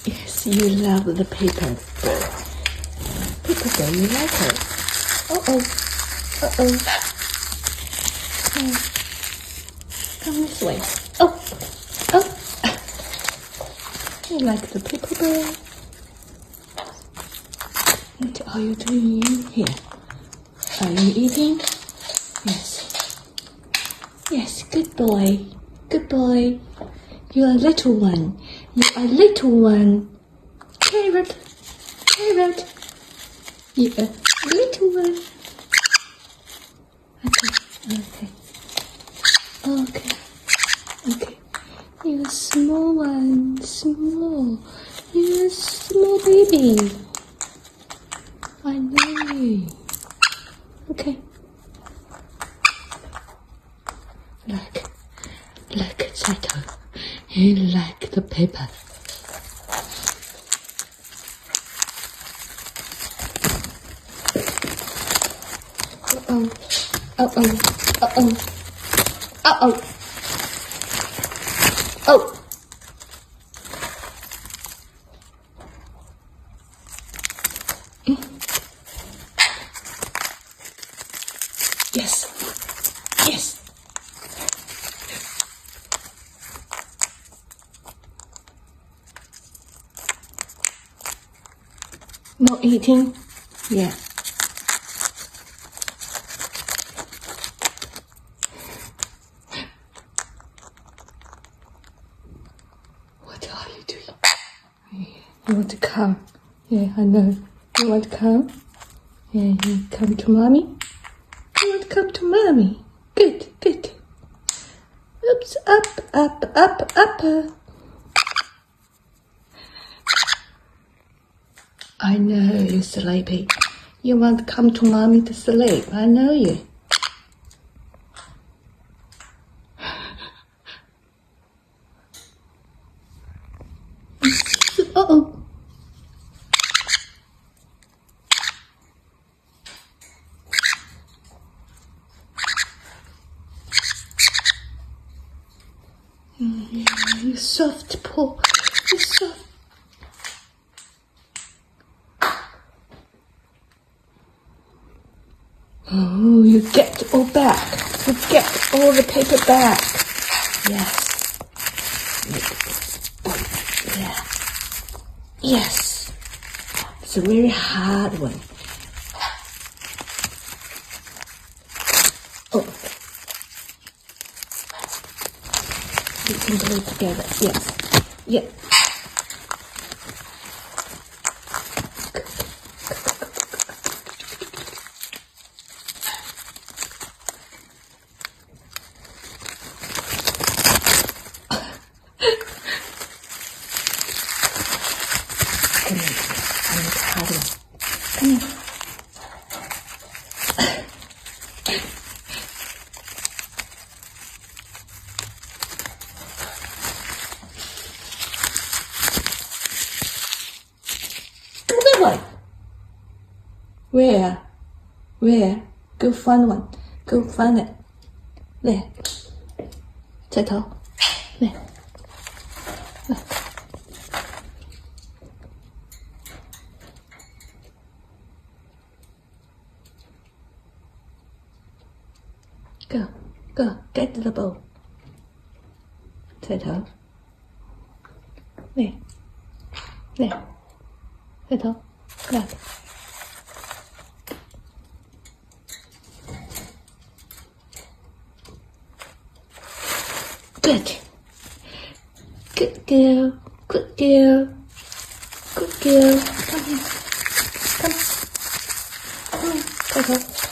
Yes, you love the paper bird. Paper bird, you like it. Uh-oh. Uh-oh. Come this way. Oh. Oh. You like the paper bird? What are you doing here? Are you eating? Yes. Yes, good boy. Good boy. You're a little one. You are little one. Carrot. Carrot. You're a little one. Okay. Okay. Okay. You're a small one. Small. You're a small baby. I know you. Okay. Look, Sato. You like the paper. Uh-oh. Uh-oh. Uh-oh. Uh-oh. Oh. Yes. Yes. No eating? Yeah. What are you doing? Yeah. You want to come? Yeah, I know. You want to come? Yeah, you come to mommy? You want to come to mommy? Good, good. Oops, up, up, up, up. I know you're sleepy. You want to come to mommy to sleep. I know you. Uh-oh. You soft paw. You soft. Oh, you get all back. You get all the paper back. Yes. Yeah. Yes. It's a very hard one. Oh. We can do it together. Yes. Yeah. Come here. I need a hard one. Come here. Good one. Where? Where? Go find one. Go find it. There. Sato. There. Look. Go. Go. Get to the bowl. Sato. There. There. Sato. Look. Good. Good girl. Good girl. Good girl. Come here. Come. Come here. Sato.